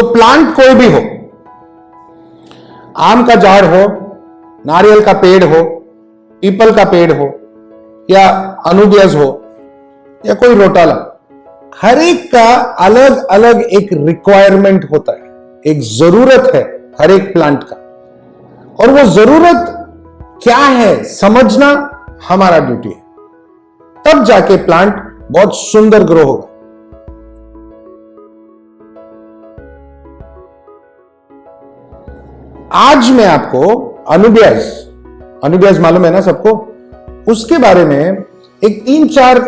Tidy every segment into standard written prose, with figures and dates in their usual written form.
तो प्लांट कोई भी हो, आम का झाड़ हो, नारियल का पेड़ हो, पीपल का पेड़ हो, या अनुबियस हो, या कोई रोटाला, हर एक का अलग अलग एक रिक्वायरमेंट होता है, एक जरूरत है हर एक प्लांट का, और वो जरूरत क्या है समझना हमारा ड्यूटी है। तब जाके प्लांट बहुत सुंदर ग्रो होगा। आज मैं आपको अनुबियस मालूम है ना सबको, उसके बारे में एक 3-4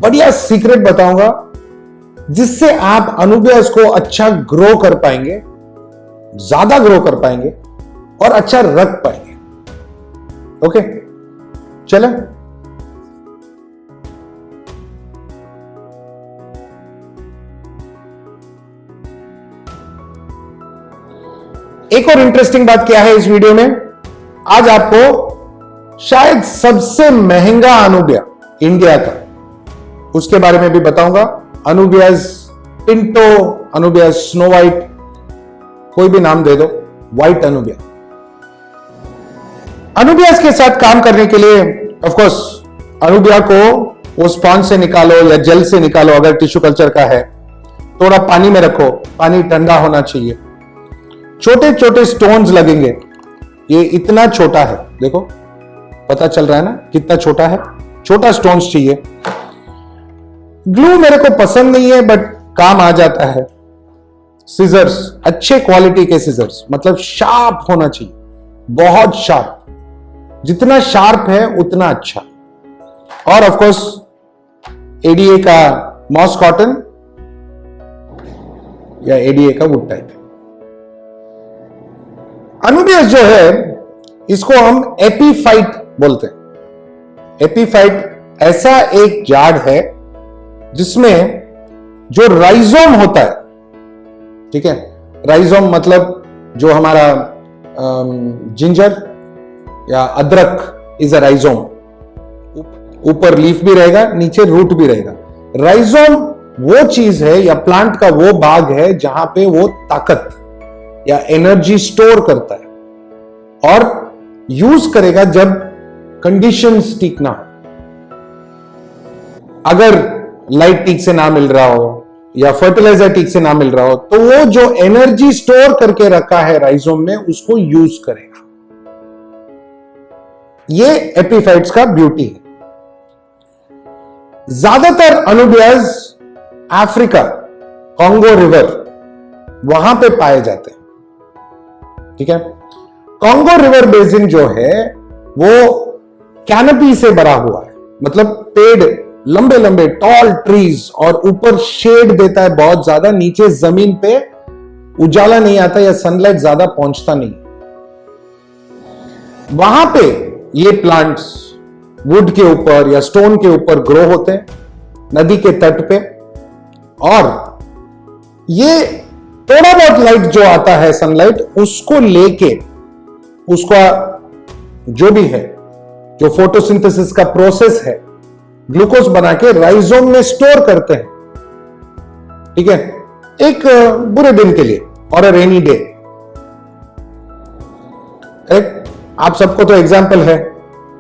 बढ़िया सीक्रेट बताऊंगा जिससे आप अनुबियस को अच्छा ग्रो कर पाएंगे, ज्यादा ग्रो कर पाएंगे और अच्छा रख पाएंगे। ओके, चले। एक और इंटरेस्टिंग बात क्या है इस वीडियो में, आज आपको शायद सबसे महंगा अनुबिया इंडिया का, उसके बारे में भी बताऊंगा। अनुबियस पिंटो, अनुबियस स्नो वाइट, कोई भी नाम दे दो, व्हाइट अनुबिया। अनुबियस के साथ काम करने के लिए ऑफ कोर्स अनुबिया को वो स्पॉन्ज से निकालो या जेल से निकालो, अगर टिश्यू कल्चर का है, थोड़ा पानी में रखो, पानी ठंडा होना चाहिए। छोटे छोटे स्टोन्स लगेंगे, ये इतना छोटा है, देखो पता चल रहा है ना कितना छोटा है, छोटा स्टोन्स चाहिए। ग्लू मेरे को पसंद नहीं है बट काम आ जाता है। सीजर्स, अच्छे क्वालिटी के सीजर्स, मतलब शार्प होना चाहिए, बहुत शार्प, जितना शार्प है उतना अच्छा। और ऑफ कोर्स एडीए का मॉस कॉटन या एडीए का वुड टाइप। अनुबियस जो है इसको हम एपीफाइट बोलते हैं। एपीफाइट ऐसा एक झाड़ है जिसमें जो राइजोम होता है, ठीक है, राइजोम मतलब जो हमारा जिंजर या अदरक इज अ राइजोम, ऊपर लीफ भी रहेगा, नीचे रूट भी रहेगा। राइजोम वो चीज है या प्लांट का वो भाग है जहां पे वो ताकत या एनर्जी स्टोर करता है और यूज करेगा जब कंडीशंस ठीक ना हो। अगर लाइट ठीक से ना मिल रहा हो या फर्टिलाइजर ठीक से ना मिल रहा हो, तो वो जो एनर्जी स्टोर करके रखा है राइजोम में उसको यूज करेगा। ये एपीफाइट्स का ब्यूटी है। ज्यादातर अनुबियस अफ्रीका, कांगो रिवर, वहां पे पाए जाते हैं, ठीक है। कांगो रिवर बेसिन जो है वो कैनपी से भरा हुआ है, मतलब पेड़, लंबे लंबे टॉल ट्रीज, और ऊपर शेड देता है बहुत ज्यादा, नीचे जमीन पे उजाला नहीं आता या सनलाइट ज्यादा पहुंचता नहीं। वहां पे ये प्लांट्स वुड के ऊपर या स्टोन के ऊपर ग्रो होते हैं, नदी के तट पे, और ये थोड़ा बहुत लाइट जो आता है सनलाइट, उसको लेके उसका जो भी है, जो फोटोसिंथेसिस का प्रोसेस है, ग्लूकोज बना के राइजोम में स्टोर करते हैं, ठीक है, एक बुरे दिन के लिए और अ रेनी डे। आप सबको तो एग्जाम्पल है,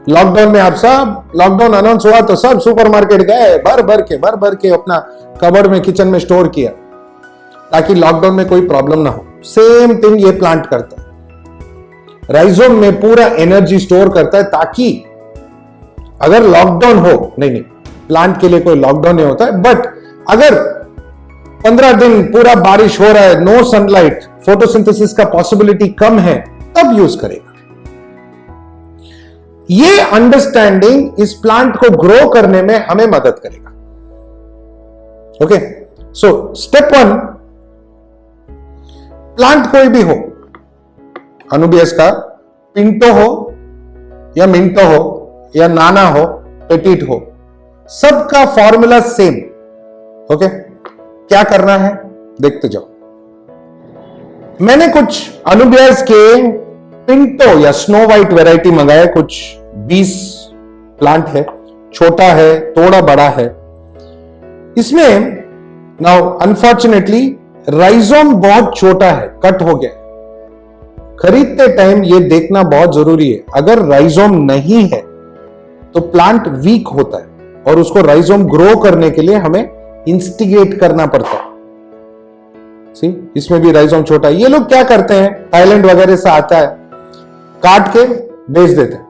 लॉकडाउन में आप सब, लॉकडाउन अनाउंस हुआ तो सब सुपरमार्केट गए, भर भर के अपना कबर्ड में, किचन में स्टोर किया ताकि लॉकडाउन में कोई प्रॉब्लम ना हो। सेम थिंग ये प्लांट करता है, राइजोम में पूरा एनर्जी स्टोर करता है ताकि अगर लॉकडाउन हो, नहीं प्लांट के लिए कोई लॉकडाउन नहीं होता है, बट अगर 15 दिन पूरा बारिश हो रहा है, नो सनलाइट, फोटोसिंथेसिस का पॉसिबिलिटी कम है, तब यूज करेगा। ये अंडरस्टैंडिंग इस प्लांट को ग्रो करने में हमें मदद करेगा। ओके, सो स्टेप 1, प्लांट कोई भी हो, अनुबियस का, पिंटो हो या मिंटो हो या नाना हो, पेटिट हो, सबका फॉर्मूला सेम। ओके, क्या करना है देखते जाओ। मैंने कुछ अनुबियस के पिंटो या स्नो वाइट वैरायटी मंगाया, कुछ 20 प्लांट है, छोटा है, थोड़ा बड़ा है। इसमें नाउ अनफॉर्चुनेटली राइजोम बहुत छोटा है, कट हो गया। खरीदते टाइम ये देखना बहुत जरूरी है। अगर राइजोम नहीं है तो प्लांट वीक होता है और उसको राइजोम ग्रो करने के लिए हमें इंस्टिगेट करना पड़ता है। सी, इसमें भी राइजोम छोटा है। ये लोग क्या करते हैं, थाईलैंड वगैरह से आता है, काट के बेच देते हैं,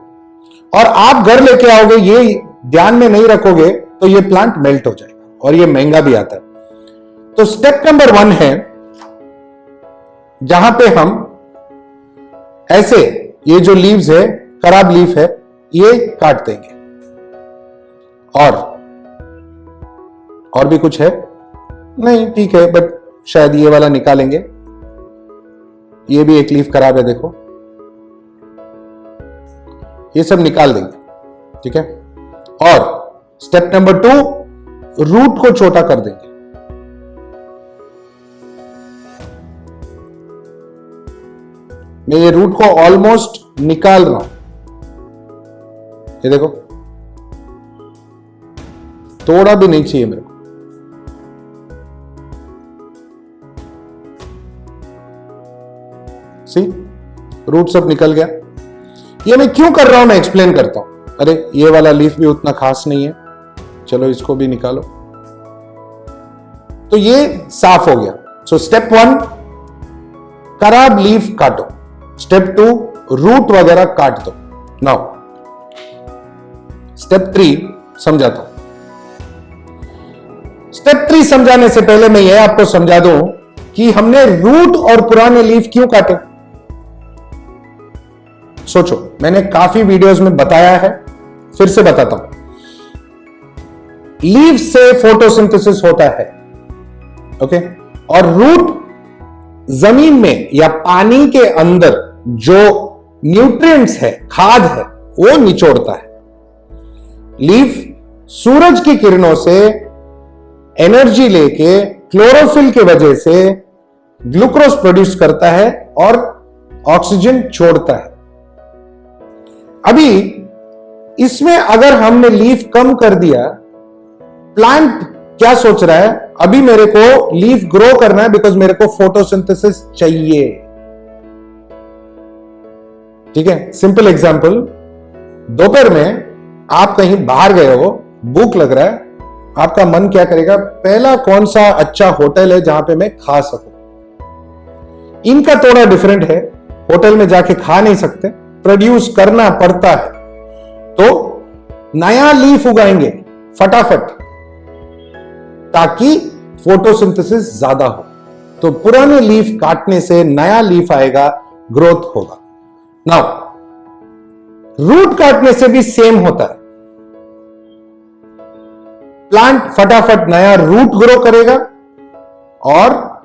और आप घर लेके आओगे, ये ध्यान में नहीं रखोगे तो ये प्लांट मेल्ट हो जाएगा और ये महंगा भी आता है। तो स्टेप नंबर 1 है जहां पे हम ऐसे ये जो लीव्स है, खराब लीफ है, ये काट देंगे। और भी कुछ है नहीं, ठीक है, बट शायद ये वाला निकालेंगे। ये भी एक लीफ खराब है, देखो, ये सब निकाल देंगे, ठीक है। और स्टेप नंबर 2, रूट को छोटा कर देंगे। मैं ये रूट को ऑलमोस्ट निकाल रहा हूं, ये देखो, थोड़ा भी नहीं चाहिए मेरे को। सी, रूट सब निकल गया। ये मैं क्यों कर रहा हूं, मैं एक्सप्लेन करता हूं। अरे ये वाला लीफ भी उतना खास नहीं है, चलो इसको भी निकालो। तो ये साफ हो गया। सो स्टेप 1, खराब लीफ काटो। स्टेप 2, रूट वगैरह काट दो। नाउ स्टेप 3 समझाता हूं। स्टेप 3 समझाने से पहले मैं यह आपको समझा दूं कि हमने रूट और पुराने लीफ क्यों काटे। सोचो, मैंने काफी वीडियोस में बताया है, फिर से बताता हूं। लीफ से फोटोसिंथेसिस होता है, ओके, और रूट जमीन में या पानी के अंदर जो न्यूट्रिएंट्स है, खाद है, वो निचोड़ता है। लीफ सूरज की किरणों से एनर्जी लेके क्लोरोफिल की वजह से ग्लूकोज प्रोड्यूस करता है और ऑक्सीजन छोड़ता है। अभी इसमें अगर हमने लीफ कम कर दिया, प्लांट क्या सोच रहा है, अभी मेरे को लीफ ग्रो करना है बिकॉज मेरे को फोटोसिंथेसिस चाहिए। ठीक है, सिंपल एग्जांपल, दोपहर में आप कहीं बाहर गए हो, भूख लग रहा है, आपका मन क्या करेगा, पहला कौन सा अच्छा होटल है जहां पे मैं खा सकूं। इनका थोड़ा डिफरेंट है, होटल में जाके खा नहीं सकते, प्रोड्यूस करना पड़ता है। तो नया लीफ उगाएंगे फटाफट ताकि फोटोसिंथेसिस ज्यादा हो। तो पुराने लीफ काटने से नया लीफ आएगा, ग्रोथ होगा। नाउ रूट काटने से भी सेम होता है। प्लांट फटाफट नया रूट ग्रो करेगा और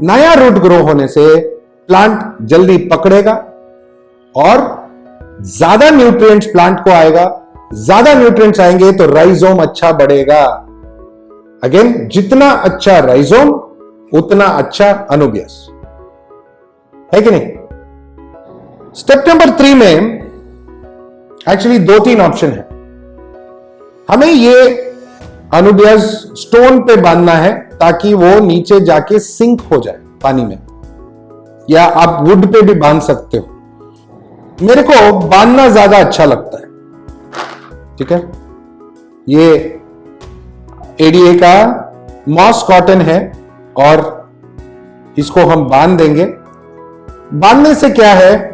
नया रूट ग्रो होने से प्लांट जल्दी पकड़ेगा और ज्यादा न्यूट्रिएंट्स प्लांट को आएगा। ज्यादा न्यूट्रिएंट्स आएंगे तो राइजोम अच्छा बढ़ेगा। अगेन, जितना अच्छा राइजोम उतना अच्छा अनुबियस, है कि नहीं। स्टेप नंबर 3 में एक्चुअली 2-3 ऑप्शन है। हमें ये अनुबियस स्टोन पे बांधना है ताकि वो नीचे जाके सिंक हो जाए पानी में, या आप वुड पे भी बांध सकते हो। मेरे को बांधना ज्यादा अच्छा लगता है, ठीक है। ये एडीए का मॉस कॉटन है और इसको हम बांध देंगे। बांधने से क्या है,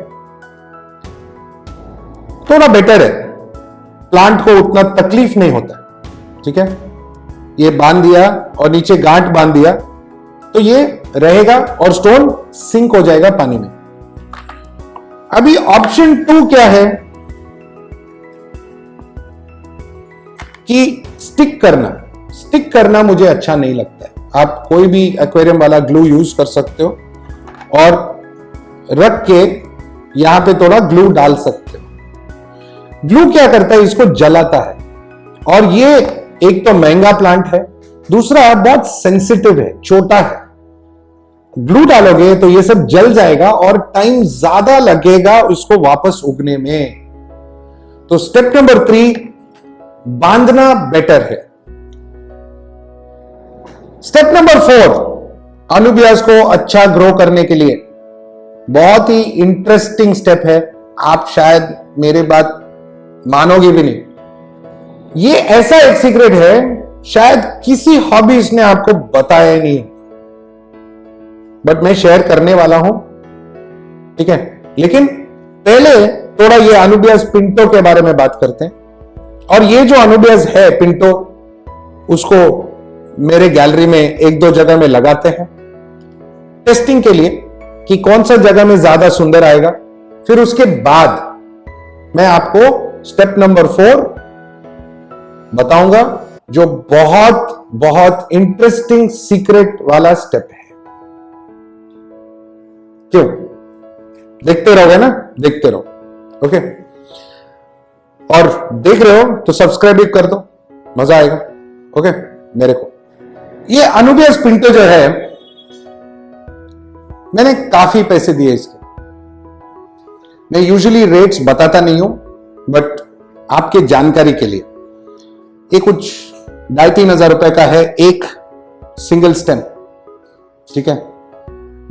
थोड़ा बेटर है, प्लांट को उतना तकलीफ नहीं होता, ठीक है। ये बांध दिया और नीचे गांठ बांध दिया तो ये रहेगा और स्टोन सिंक हो जाएगा पानी में। अभी ऑप्शन 2 क्या है कि स्टिक करना। स्टिक करना मुझे अच्छा नहीं लगता है। आप कोई भी एक्वेरियम वाला ग्लू यूज कर सकते हो और रख के यहां पे थोड़ा ग्लू डाल सकते हो। ग्लू क्या करता है, इसको जलाता है, और ये एक तो महंगा प्लांट है, दूसरा बहुत सेंसिटिव है, छोटा है। ग्लू डालोगे तो ये सब जल जाएगा और टाइम ज्यादा लगेगा उसको वापस उगने में। तो स्टेप नंबर 3, बांधना बेटर है। स्टेप नंबर 4, अनुबियास को अच्छा ग्रो करने के लिए बहुत ही इंटरेस्टिंग स्टेप है। आप शायद मेरे बात मानोगे भी नहीं। ये ऐसा एक सीक्रेट है, शायद किसी हॉबीज ने आपको बताया ही नहीं, बट मैं शेयर करने वाला हूं, ठीक है। लेकिन पहले थोड़ा ये अनुबियास पिंटो के बारे में बात करते हैं। और ये जो अनुबियास है पिंटो, उसको मेरे गैलरी में एक दो जगह में लगाते हैं टेस्टिंग के लिए कि कौन सा जगह में ज्यादा सुंदर आएगा। फिर उसके बाद मैं आपको स्टेप नंबर 4 बताऊंगा, जो बहुत बहुत इंटरेस्टिंग सीक्रेट वाला स्टेप है। क्यों? देखते रहोगे ना, देखते रहो, ओके। और देख रहे हो तो सब्सक्राइब भी कर दो, मजा आएगा, ओके। मेरे को ये अनुबियास पिंटो जो है, मैंने काफी पैसे दिए इसके। मैं यूजुअली रेट्स बताता नहीं हूं, बट आपके जानकारी के लिए ये कुछ 2,500-3 हजार रुपए का है एक सिंगल स्टेम, ठीक है।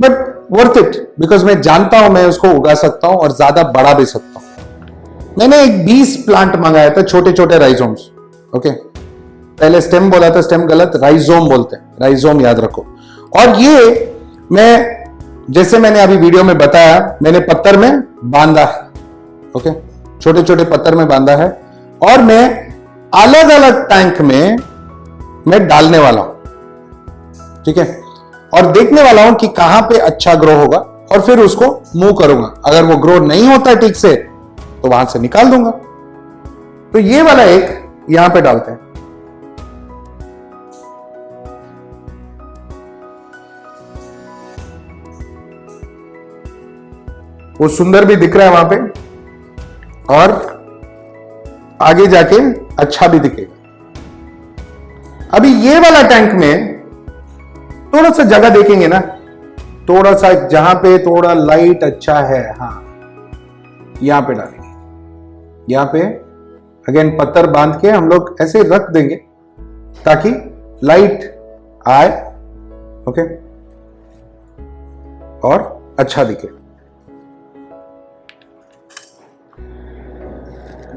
बट वर्थ इट, बिकॉज मैं जानता हूं मैं उसको उगा सकता हूं और ज्यादा बढ़ा भी सकता हूं। मैंने एक 20 प्लांट मंगाया था, छोटे छोटे राइजोम्स, ओके। पहले स्टेम बोला था, स्टेम गलत, राइजोम बोलते हैं, राइजोम याद रखो। और ये मैं, जैसे मैंने अभी वीडियो में बताया, मैंने पत्थर में बांधा है, ओके, छोटे छोटे पत्थर में बांधा है। और मैं अलग अलग टैंक में मैं डालने वाला हूं, ठीक है। और देखने वाला हूं कि कहां पे अच्छा ग्रो होगा, और फिर उसको मूव करूंगा। अगर वो ग्रो नहीं होता ठीक से तो वहां से निकाल दूंगा। तो ये वाला एक यहां पे डालते हैं। वो सुंदर भी दिख रहा है वहां पे, और आगे जाके अच्छा भी दिखेगा। अभी ये वाला टैंक में थोड़ा सा जगह देखेंगे ना, थोड़ा सा जहां पे थोड़ा लाइट अच्छा है, हाँ, यहां पे डालेंगे। यहां पे अगेन पत्थर बांध के हम लोग ऐसे रख देंगे ताकि लाइट आए, ओके, और अच्छा दिखे।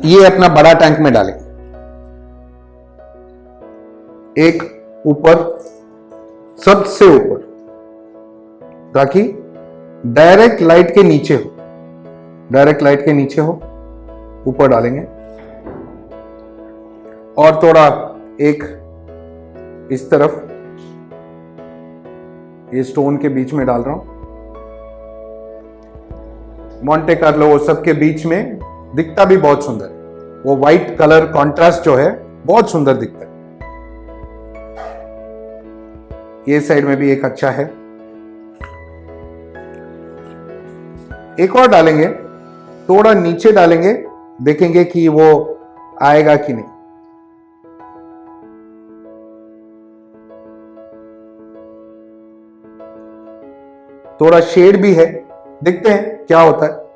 ये अपना बड़ा टैंक में डालेंगे, एक ऊपर, सबसे ऊपर, ताकि डायरेक्ट लाइट के नीचे हो, डायरेक्ट लाइट के नीचे हो, ऊपर डालेंगे। और थोड़ा एक इस तरफ, ये स्टोन के बीच में डाल रहा हूं, मॉन्टे कार्लो, वो सबके बीच में दिखता भी बहुत सुंदर है। वो व्हाइट कलर कॉन्ट्रास्ट जो है बहुत सुंदर दिखता है। ये साइड में भी एक अच्छा है, एक और डालेंगे, थोड़ा नीचे डालेंगे, देखेंगे कि वो आएगा कि नहीं। थोड़ा शेड भी है, देखते हैं क्या होता है।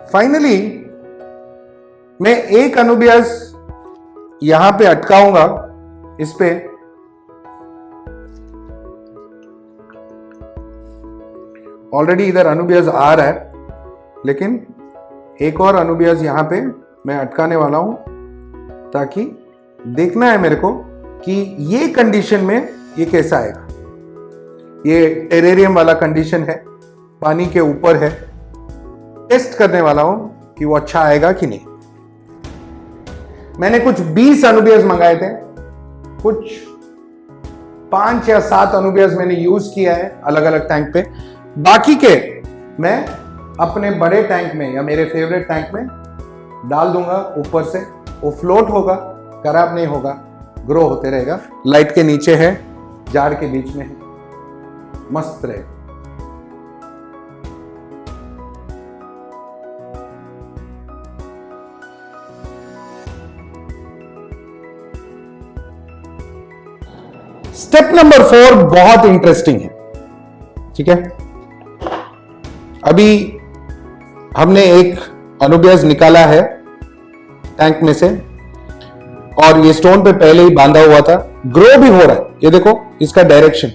फाइनली मैं एक अनुबियास यहां पे अटकाऊंगा, इस पे ऑलरेडी इधर अनुबियास आ रहा है, लेकिन एक और अनुबियास यहां पे मैं अटकाने वाला हूं, ताकि देखना है मेरे को कि ये कंडीशन में ये कैसा आएगा। ये टेरेरियम वाला कंडीशन है, पानी के ऊपर है। टेस्ट करने वाला हूं कि वो अच्छा आएगा कि नहीं। मैंने कुछ 20 अनुबियास मंगाए थे, कुछ 5 या 7 अनुबियास मैंने यूज किया है अलग अलग टैंक पे। बाकी के मैं अपने बड़े टैंक में या मेरे फेवरेट टैंक में डाल दूंगा ऊपर से। वो फ्लोट होगा, खराब नहीं होगा, ग्रो होते रहेगा। लाइट के नीचे है, जार के बीच में है, मस्त रहेगा। स्टेप नंबर 4 बहुत इंटरेस्टिंग है, ठीक है। अभी हमने एक अनुबियास निकाला है टैंक में से। और ये स्टोन पे पहले ही बांधा हुआ था, ग्रो भी हो रहा है। ये देखो इसका डायरेक्शन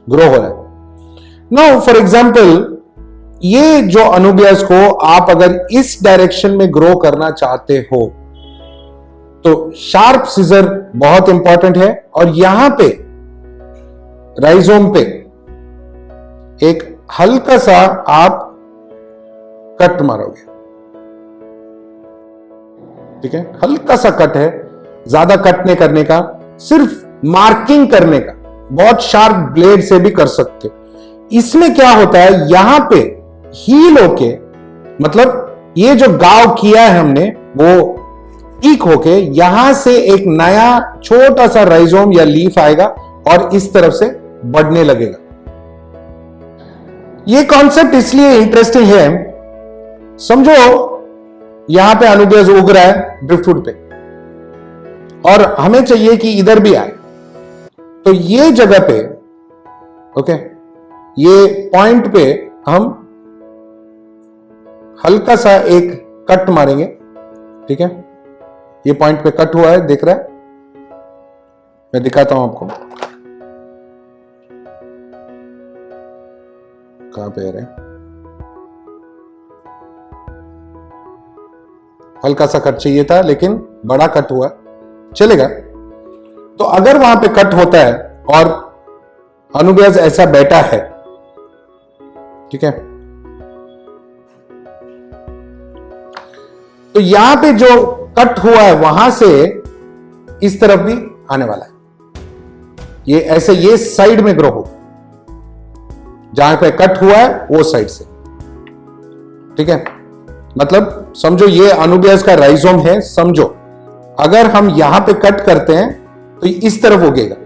ग्रो हो रहा है। नाउ फॉर एग्जाम्पल, ये जो अनुबियास को आप अगर इस डायरेक्शन में ग्रो करना चाहते हो तो शार्प सीजर बहुत इंपॉर्टेंट है। और यहां पे राइजोम पे एक हल्का सा आप कट मारोगे, ठीक है, हल्का सा कट है, ज्यादा कट नहीं करने का, सिर्फ मार्किंग करने का। बहुत शार्प ब्लेड से भी कर सकते हो। इसमें क्या होता है, यहां पे हील होके, मतलब ये जो गांव किया है हमने वो पीक होके यहां से एक नया छोटा सा राइजोम या लीफ आएगा और इस तरफ से बढ़ने लगेगा। ये कॉन्सेप्ट इसलिए इंटरेस्टिंग है, समझो यहां पे अनुबियास उग रहा है ड्रिफ्टवुड पे और हमें चाहिए कि इधर भी आए, तो ये जगह पे, ओके, ये पॉइंट पे हम हल्का सा एक कट मारेंगे, ठीक है। ये पॉइंट पे कट हुआ है, दिख रहा है, मैं दिखाता हूं आपको कहां पे है। हल्का सा कट चाहिए था लेकिन बड़ा कट हुआ, चलेगा। तो अगर वहां पे कट होता है और अनुबियास ऐसा बैठा है, ठीक है, तो यहां पे जो कट हुआ है वहां से इस तरफ भी आने वाला है। ये ऐसे ये साइड में ग्रो हो, जहां पे कट हुआ है वो साइड से, ठीक है। मतलब समझो ये अनुबियास का राइजोम है, समझो अगर हम यहां पे कट करते हैं तो इस तरफ उगेगा,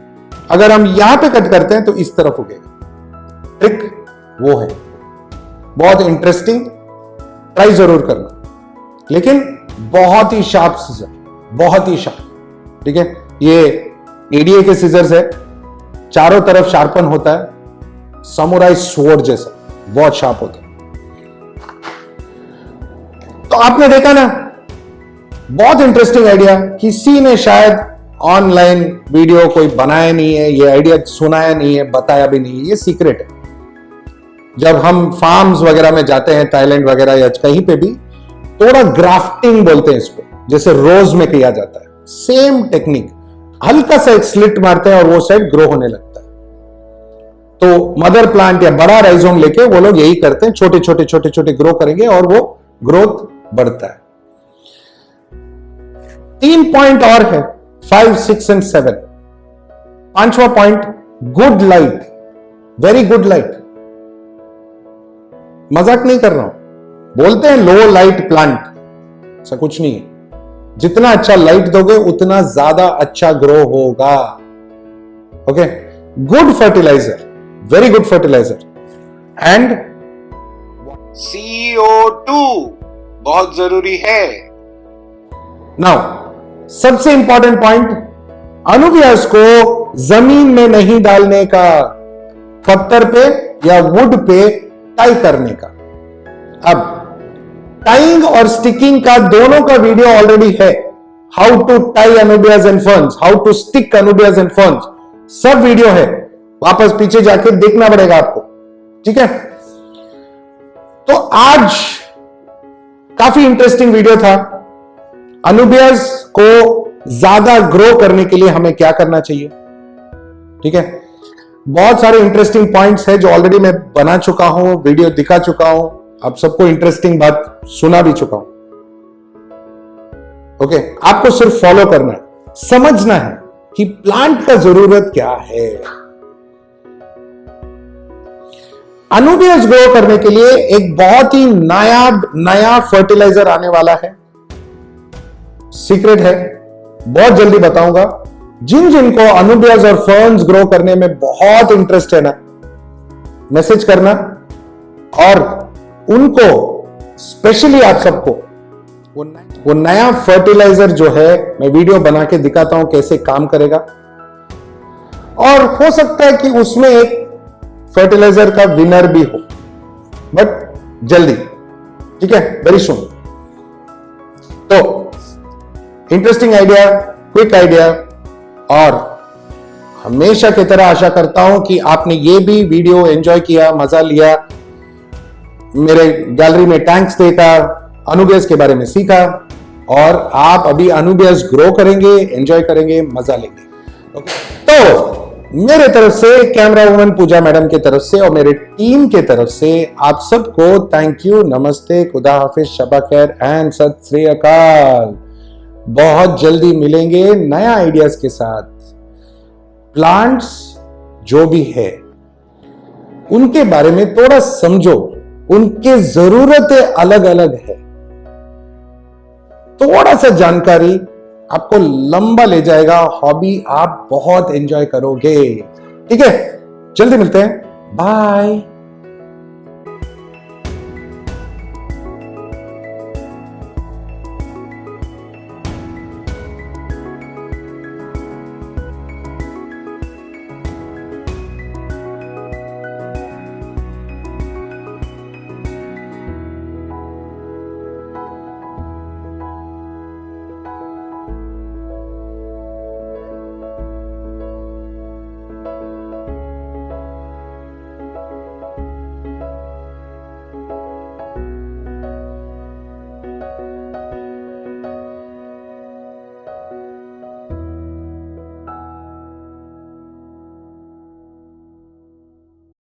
अगर हम यहां पे कट करते हैं तो इस तरफ उगेगा। ट्रिक वो है, बहुत इंटरेस्टिंग, ट्राई जरूर करना, लेकिन बहुत ही शार्प सीजर, बहुत ही शार्प, ठीक है। ये एडीए के सीजर्स है, चारों तरफ शार्पन होता है, समुराई स्वॉर्ड जैसा, बहुत शार्प होता है। तो आपने देखा ना, बहुत इंटरेस्टिंग आइडिया, किसी ने शायद ऑनलाइन वीडियो कोई बनाया नहीं है, ये आइडिया सुनाया नहीं है, बताया भी नहीं है, ये सीक्रेट है। जब हम फार्म्स वगैरह में जाते हैं, थाईलैंड वगैरह या कहीं पे भी, थोड़ा ग्राफ्टिंग बोलते हैं इसको, जैसे रोज में किया जाता है, सेम टेक्निक, हल्का सा एक स्लिट मारते हैं और वो साइड ग्रो होने लगता है। तो मदर प्लांट या बड़ा राइजोम लेके वो लोग यही करते हैं, छोटे छोटे छोटे छोटे ग्रो करेंगे और वो ग्रोथ बढ़ता है। 3 पॉइंट और है, 5, 6 एंड 7। 5वां point, good light, very good light. मजाक नहीं कर रहा हूं, बोलते हैं लो लाइट प्लांट, ऐसा कुछ नहीं है। जितना अच्छा लाइट दोगे उतना ज्यादा अच्छा ग्रो होगा, okay. Good fertiliser, very good fertiliser, and CO2 बहुत जरूरी है। नाउ सबसे इंपॉर्टेंट पॉइंट, अनुबियास को जमीन में नहीं डालने का, पत्थर पे या वुड पे टाई करने का। अब टाइंग और स्टिकिंग का दोनों का वीडियो ऑलरेडी है, how to tie anubias and ferns, how to stick anubias and ferns, सब वीडियो है, वापस पीछे जाके देखना पड़ेगा आपको, ठीक है। तो आज काफी इंटरेस्टिंग वीडियो था। अनुबियास को ज्यादा ग्रो करने के लिए हमें क्या करना चाहिए, ठीक है। बहुत सारे इंटरेस्टिंग पॉइंट्स हैं जो ऑलरेडी मैं बना चुका हूं, वीडियो दिखा चुका हूं, आप सबको इंटरेस्टिंग बात सुना भी चुका हूं, ओके। आपको सिर्फ फॉलो करना है, समझना है कि प्लांट का जरूरत क्या है। अनुबियास ग्रो करने के लिए एक बहुत ही नया फर्टिलाइजर आने वाला है, सीक्रेट है, बहुत जल्दी बताऊंगा। जिन जिनको अनुबियास और फर्न्स ग्रो करने में बहुत इंटरेस्ट है ना, मैसेज करना, और उनको स्पेशली आप सबको वो नया फर्टिलाइजर जो है मैं वीडियो बना के दिखाता हूं कैसे काम करेगा, और हो सकता है कि उसमें एक फर्टिलाइजर का विनर भी हो, बट जल्दी, ठीक है, वेरी सून। तो इंटरेस्टिंग आइडिया, क्विक आइडिया, और हमेशा की तरह आशा करता हूं कि आपने ये भी वीडियो एंजॉय किया, मजा लिया, मेरे गैलरी में टैंक्स देखा, अनुबियस के बारे में सीखा, और आप अभी अनुबियस ग्रो करेंगे, एंजॉय करेंगे, मजा लेंगे। तो मेरे तरफ से, कैमरा वुमन पूजा मैडम की तरफ से और मेरे टीम के तरफ से आप सबको थैंक यू, नमस्ते, खुदा हाफिज, शबा खैर एंड सत श्री अकाल। बहुत जल्दी मिलेंगे नया आइडियाज के साथ। प्लांट्स जो भी है उनके बारे में थोड़ा समझो, उनके जरूरतें अलग अलग है। थोड़ा सा जानकारी आपको लंबा ले जाएगा, हॉबी आप बहुत एंजॉय करोगे। ठीक है, जल्दी मिलते हैं, बाय।